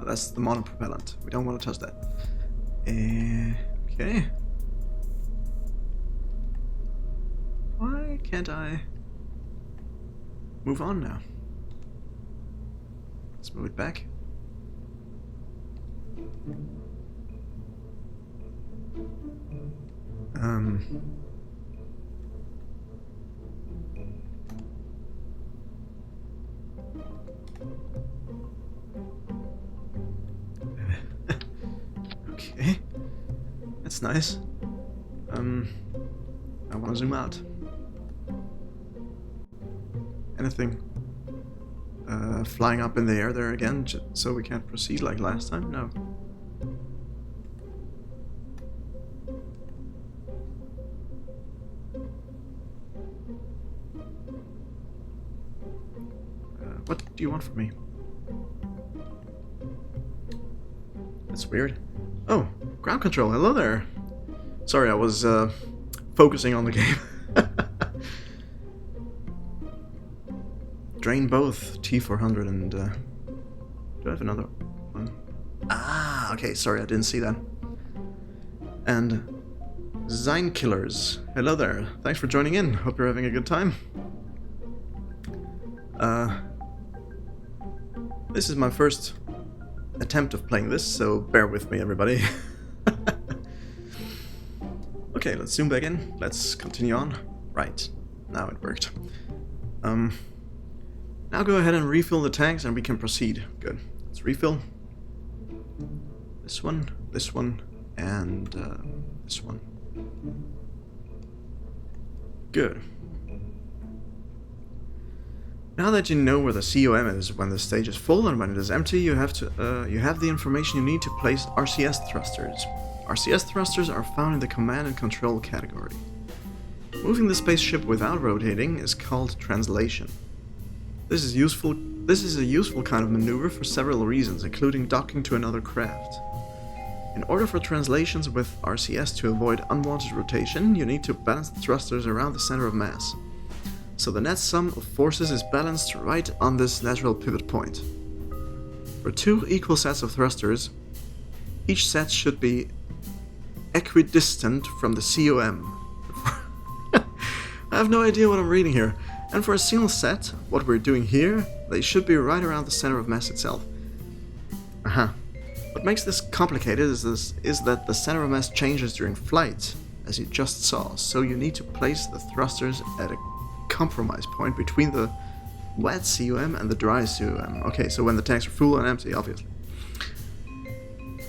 That's the monopropellant. We don't want to touch that. Okay. Why can't I move on now? Let's move it back. Okay, that's nice. I want to zoom out. Anything flying up in the air there again, so we can't proceed like last time? No. What do you want from me? That's weird. Oh, ground control. Hello there. Sorry, I was focusing on the game. Drain both T400 and do I have another one? Ah, okay. Sorry, I didn't see that. And Zine Killers. Hello there. Thanks for joining in. Hope you're having a good time. This is my first attempt of playing this, so bear with me, everybody. Okay, let's zoom back in. Let's continue on. Right, now it worked. Now go ahead and refill the tanks and we can proceed. Good. Let's refill. This one, and this one. Good. Now that you know where the COM is when the stage is full and when it is empty, you have the information you need to place RCS thrusters. RCS thrusters are found in the command and control category. Moving the spaceship without rotating is called translation. This is a useful kind of maneuver for several reasons, including docking to another craft. In order for translations with RCS to avoid unwanted rotation, you need to balance the thrusters around the center of mass. So the net sum of forces is balanced right on this lateral pivot point. For two equal sets of thrusters, each set should be equidistant from the COM. I have no idea what I'm reading here. And for a single set, what we're doing here, they should be right around the center of mass itself. What makes this complicated is that the center of mass changes during flight, as you just saw, so you need to place the thrusters at a compromise point between the wet COM and the dry COM. Okay, so when the tanks are full and empty, obviously.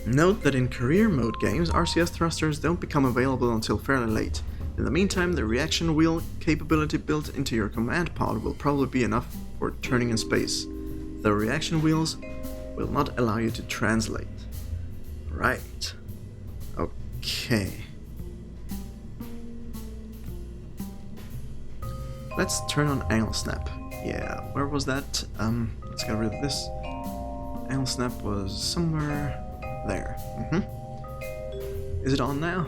Note that in career mode games, RCS thrusters don't become available until fairly late. In the meantime, the reaction wheel capability built into your command pod will probably be enough for turning in space. The reaction wheels will not allow you to translate. Right. Okay. Let's turn on angle snap. Yeah, where was that? Let's get rid of this. Angle snap was somewhere there. Is it on now?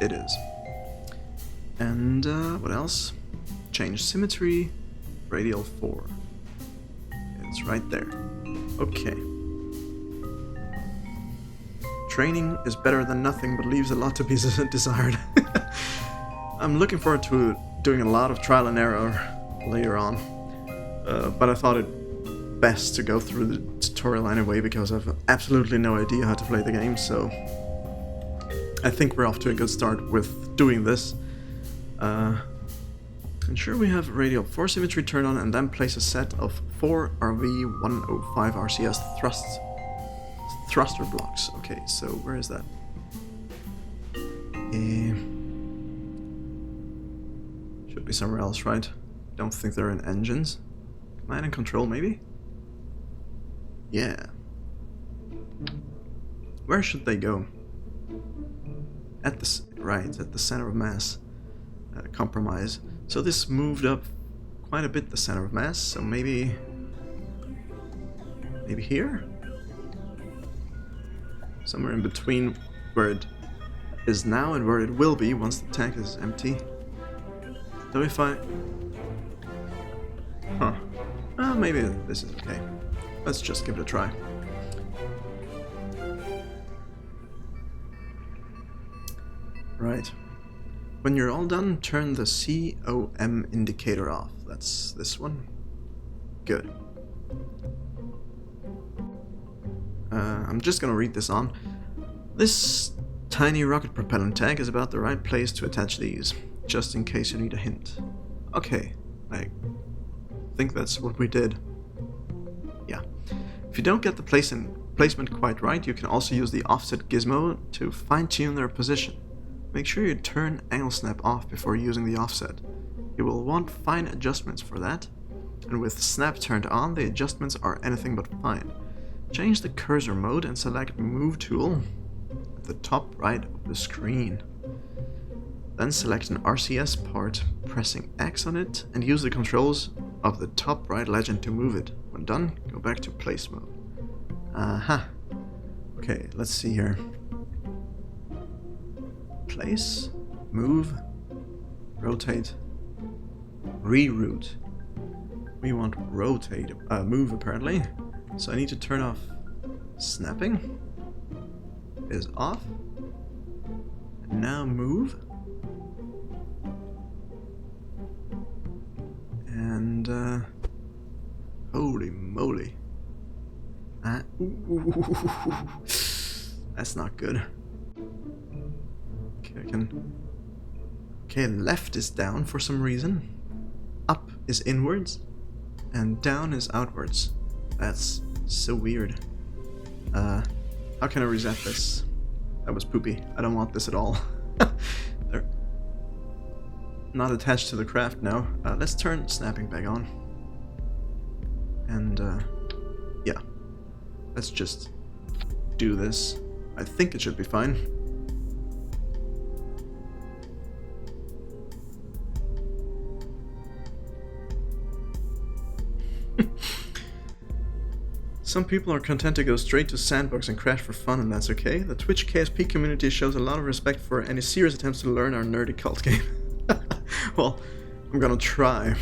It is. And what else? Change symmetry, radial 4. It's right there. Okay. Training is better than nothing, but leaves a lot to be desired. I'm looking forward to doing a lot of trial and error later on, but I thought it best to go through the tutorial anyway because I've absolutely no idea how to play the game, so I think we're off to a good start with doing this. Ensure we have radial 4 symmetry turned on and then place a set of 4 RV105 RCS thruster blocks. Okay, so where is that? Should be somewhere else, right? Don't think they're in engines. Command and control, maybe? Yeah. Where should they go? At the at the center of mass. Compromise. So this moved up quite a bit the center of mass, so maybe here? Somewhere in between where it is now and where it will be once the tank is empty. So if I... maybe this is okay. Let's just give it a try. Right. When you're all done, turn the COM indicator off. That's this one. Good. I'm just gonna read this on. This tiny rocket propellant tank is about the right place to attach these, just in case you need a hint. Okay, I think that's what we did. Yeah. If you don't get the placement quite right, you can also use the offset gizmo to fine-tune their position. Make sure you turn angle snap off before using the offset. You will want fine adjustments for that, and with snap turned on, the adjustments are anything but fine. Change the cursor mode and select Move tool at the top right of the screen. Then select an RCS part, pressing X on it, and use the controls of the top right legend to move it. When done, go back to place mode. Aha. Okay, let's see here. Place, move, rotate, reroute. We want rotate, move apparently. So I need to turn off snapping. Is off. And now move. And holy moly. That's not good. Okay, I can. Okay, left is down for some reason. Up is inwards. And down is outwards. That's so weird. How can I reset this? That was poopy. I don't want this at all. They're not attached to the craft now. Let's turn snapping back on. And yeah. Let's just do this. I think it should be fine. Some people are content to go straight to sandbox and crash for fun, and that's okay. The Twitch KSP community shows a lot of respect for any serious attempts to learn our nerdy cult game. Well, I'm gonna try.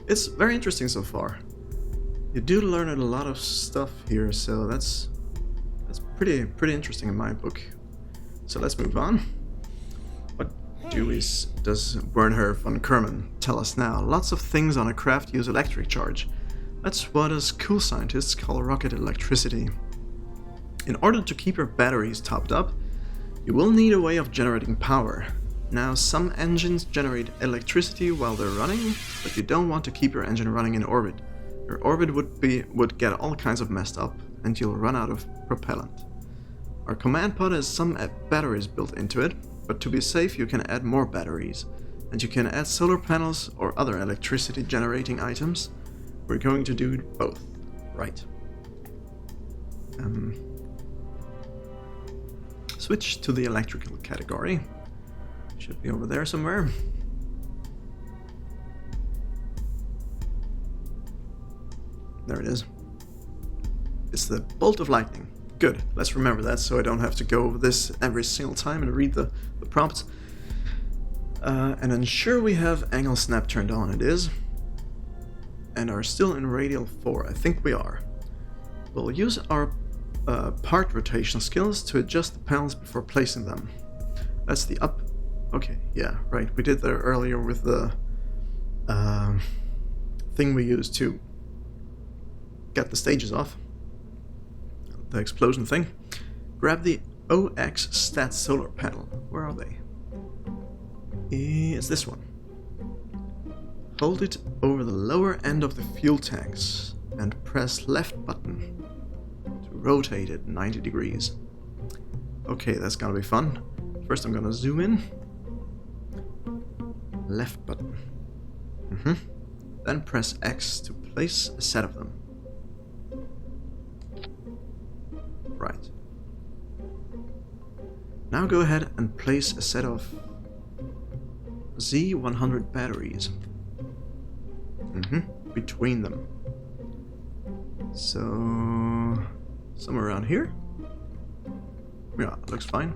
It's very interesting so far. You do learn a lot of stuff here, so that's pretty interesting in my book. So let's move on. What does Werner von Kerman tell us now? Lots of things on a craft use electric charge. That's what us cool scientists call rocket electricity. In order to keep your batteries topped up, you will need a way of generating power. Now, some engines generate electricity while they're running, but you don't want to keep your engine running in orbit. Your orbit would get all kinds of messed up, and you'll run out of propellant. Our command pod has some batteries built into it, but to be safe you can add more batteries, and you can add solar panels or other electricity generating items. We're going to do both, right? Switch to the electrical category. Should be over there somewhere. There it is. It's the bolt of lightning. Good, let's remember that so I don't have to go over this every single time and read the prompts. And ensure we have angle snap turned on. It is. And are still in radial 4. I think we are. We'll use our part rotation skills to adjust the panels before placing them. That's the up. Okay, yeah, right. We did that earlier with the thing we used to get the stages off. The explosion thing. Grab the OX stat solar panel. Where are they? It's this one. Hold it over the lower end of the fuel tanks and press left button to rotate it 90 degrees. Okay, that's gonna be fun. First I'm gonna zoom in. Left button. Then press X to place a set of them. Right. Now go ahead and place a set of Z100 batteries. Between them. So somewhere around here. Yeah, it looks fine.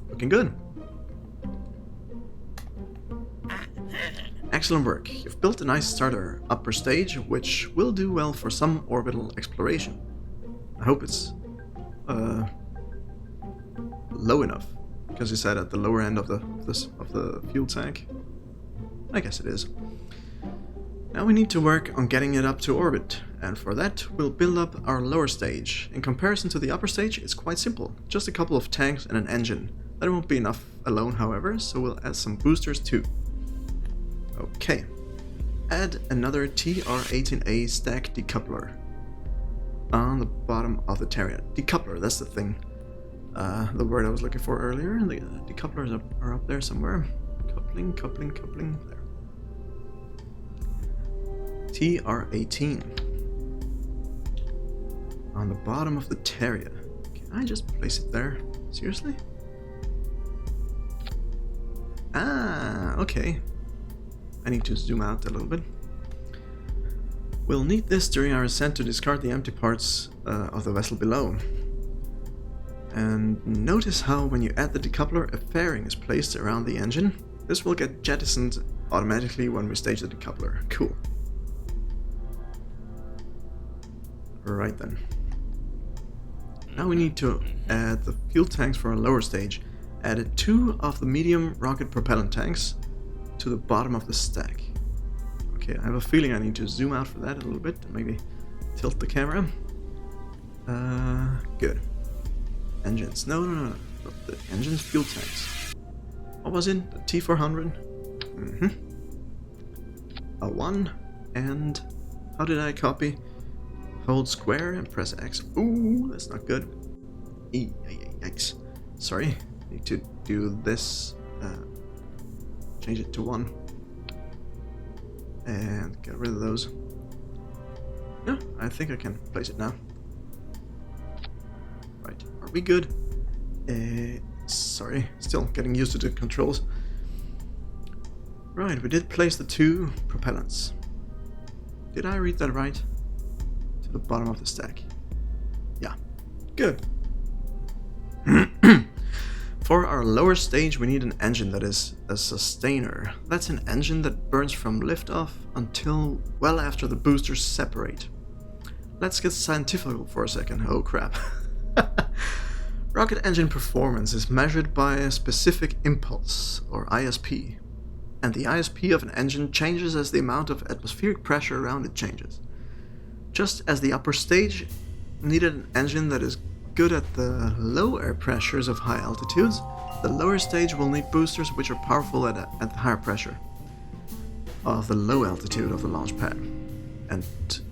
Looking good. Excellent work. You've built a nice starter upper stage, which will do well for some orbital exploration. I hope it's low enough, because you said at the lower end of the fuel tank. I guess it is. Now we need to work on getting it up to orbit, and for that we'll build up our lower stage. In comparison to the upper stage, it's quite simple. Just a couple of tanks and an engine. That won't be enough alone, however, so we'll add some boosters too. Okay. Add another TR-18A stack decoupler on the bottom of the Terrier. Decoupler, that's the thing. The word I was looking for earlier. The decouplers are up there somewhere. Coupling, there. TR-18 on the bottom of the Terrier. Can I just place it there? Seriously? Ah, okay. I need to zoom out a little bit. We'll need this during our ascent to discard the empty parts of the vessel below. And notice how when you add the decoupler, a fairing is placed around the engine. This will get jettisoned automatically when we stage the decoupler. Cool. Right then. Now we need to add the fuel tanks for our lower stage. Added 2 of the medium rocket propellant tanks to the bottom of the stack. Okay, I have a feeling I need to zoom out for that a little bit, maybe tilt the camera. Good. Engines. No. Not the engines, fuel tanks. What was it? The T400? A 1, and how did I copy? Hold square and press X. Ooh, that's not good. X. Sorry, need to do this. Change it to 1. And get rid of those. No, I think I can place it now. Right, are we good? Sorry, still getting used to the controls. Right, we did place the 2 propellants. Did I read that right? To the bottom of the stack. Yeah, good. For our lower stage, we need an engine that is a sustainer. That's an engine that burns from liftoff until well after the boosters separate. Let's get scientific for a second. Oh crap. Rocket engine performance is measured by a specific impulse, or ISP. And the ISP of an engine changes as the amount of atmospheric pressure around it changes. Just as the upper stage needed an engine that is good at the low air pressures of high altitudes, the lower stage will need boosters which are powerful at the higher pressure of the low altitude of the launch pad. And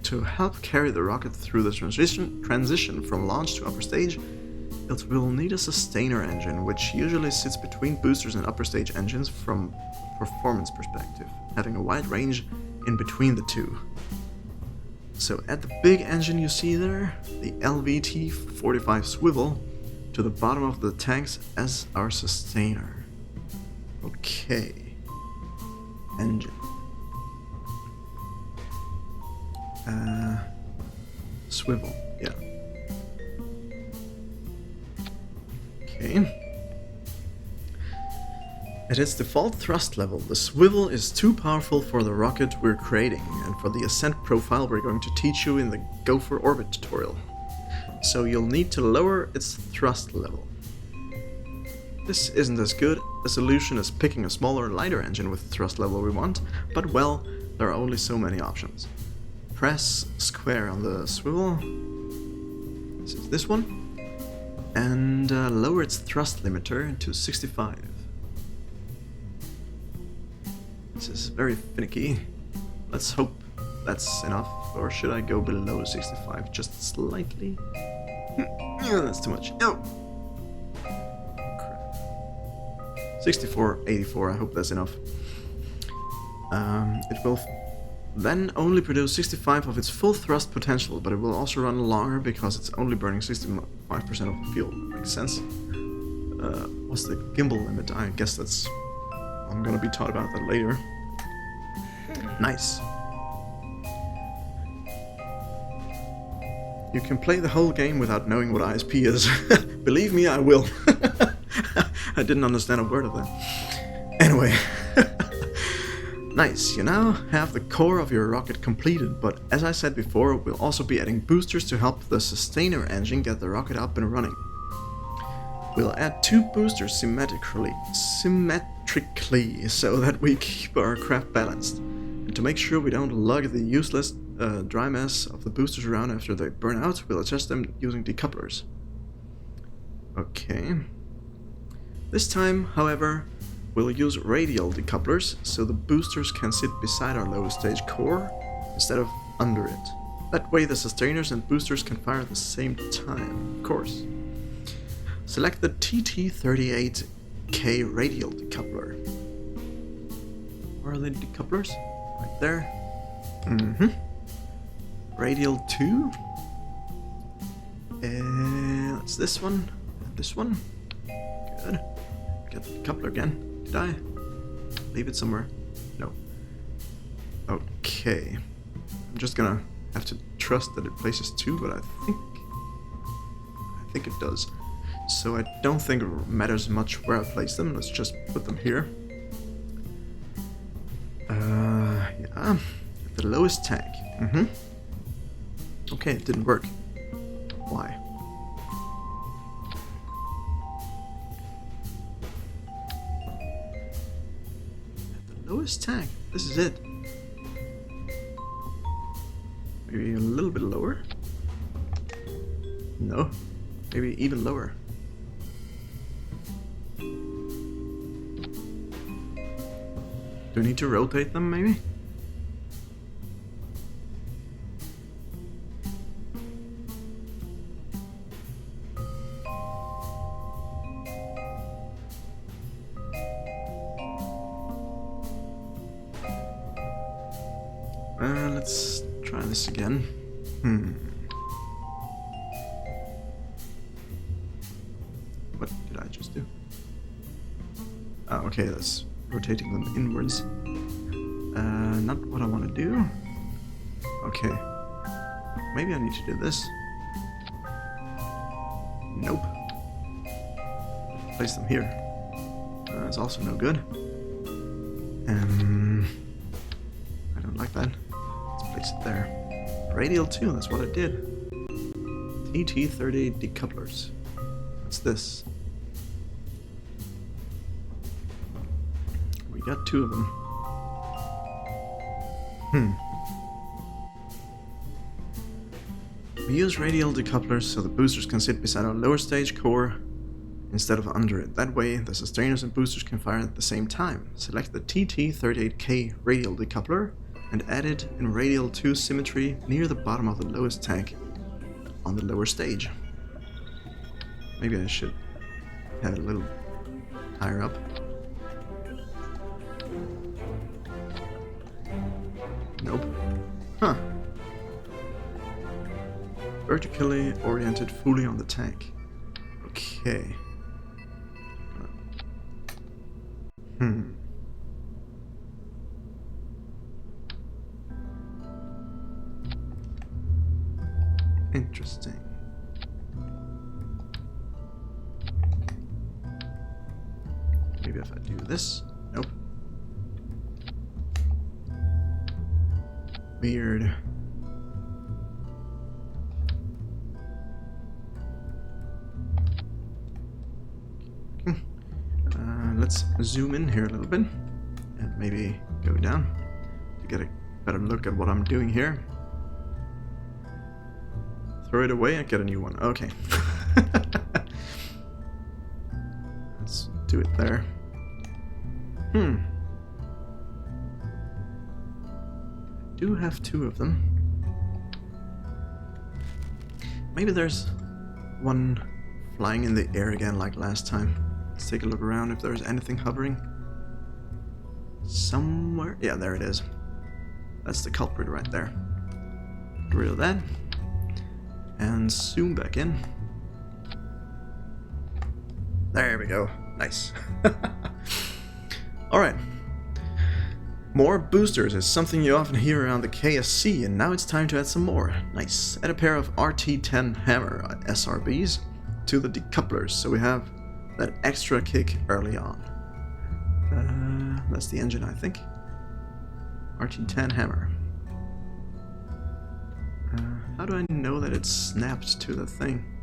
to help carry the rocket through the transition from launch to upper stage, it will need a sustainer engine, which usually sits between boosters and upper stage engines from performance perspective, having a wide range in between the two. So add the big engine you see there, the LVT-45 swivel, to the bottom of the tanks as our sustainer. Okay. Engine. Swivel, yeah. Okay. At its default thrust level, the swivel is too powerful for the rocket we're creating and for the ascent profile we're going to teach you in the Go for Orbit tutorial. So you'll need to lower its thrust level. This isn't as good a solution as picking a smaller, lighter engine with the thrust level we want, but well, there are only so many options. Press square on the swivel, this is this one, and lower its thrust limiter to 65. This is very finicky. Let's hope that's enough, or should I go below 65 just slightly? Yeah, that's too much. No! Crap. 64, 84, I hope that's enough. It will then only produce 65 of its full thrust potential, but it will also run longer because it's only burning 65% of the fuel. Makes sense? What's the gimbal limit? I guess that's... I'm gonna be taught about that later. Nice. You can play the whole game without knowing what ISP is. Believe me, I will. I didn't understand a word of that. Anyway. Nice, you now have the core of your rocket completed, but as I said before, we'll also be adding boosters to help the sustainer engine get the rocket up and running. We'll add 2 boosters symmetrically so that we keep our craft balanced. And to make sure we don't lug the useless dry mess of the boosters around after they burn out, we'll adjust them using decouplers. Okay. This time, however, we'll use radial decouplers so the boosters can sit beside our lowest stage core instead of under it. That way the sustainers and boosters can fire at the same time, of course. Select the TT38K radial decoupler. Where are the decouplers? Right there. Radial 2. That's this one. This one. Good. Get the decoupler again. Did I leave it somewhere? No. Okay. I'm just gonna have to trust that it places 2, but I think it does. So I don't think it matters much where I place them. Let's just put them here. Yeah. At the lowest tag. Okay, it didn't work. Why? Lowest tag. This is it. Maybe a little bit lower? No. Maybe even lower. Do I need to rotate them maybe? Let's try this again. What did I just do? Oh, okay, that's rotating them inwards. Not what I want to do. Okay. Maybe I need to do this. Nope. Place them here. That's also no good. I don't like that. Let's place it there. Radial 2, that's what I did. TT30 decouplers. What's this? We got 2 of them. We use radial decouplers so the boosters can sit beside our lower stage core instead of under it. That way, the sustainers and boosters can fire at the same time. Select the TT38K radial decoupler and add it in radial 2 symmetry near the bottom of the lowest tank on the lower stage. Maybe I should have it a little higher up. Nope. Huh. Vertically oriented fully on the tank. Okay. Interesting. Maybe if I do this. Nope. Weird. Let's zoom in here a little bit and maybe go down to get a better look at what I'm doing here. Throw it away and get a new one. Okay. Let's do it there. I do have 2 of them. Maybe there's one flying in the air again like last time. Let's take a look around if there's anything hovering. Somewhere. Yeah, there it is. That's the culprit right there. Get rid of that. And zoom back in. There we go. Nice. Alright. More boosters is something you often hear around the KSC, and now it's time to add some more. Nice. Add a pair of RT10 hammer SRBs to the decouplers, so we have that extra kick early on. That's the engine, I think. RT10 hammer. How do I know that it's snapped to the thing?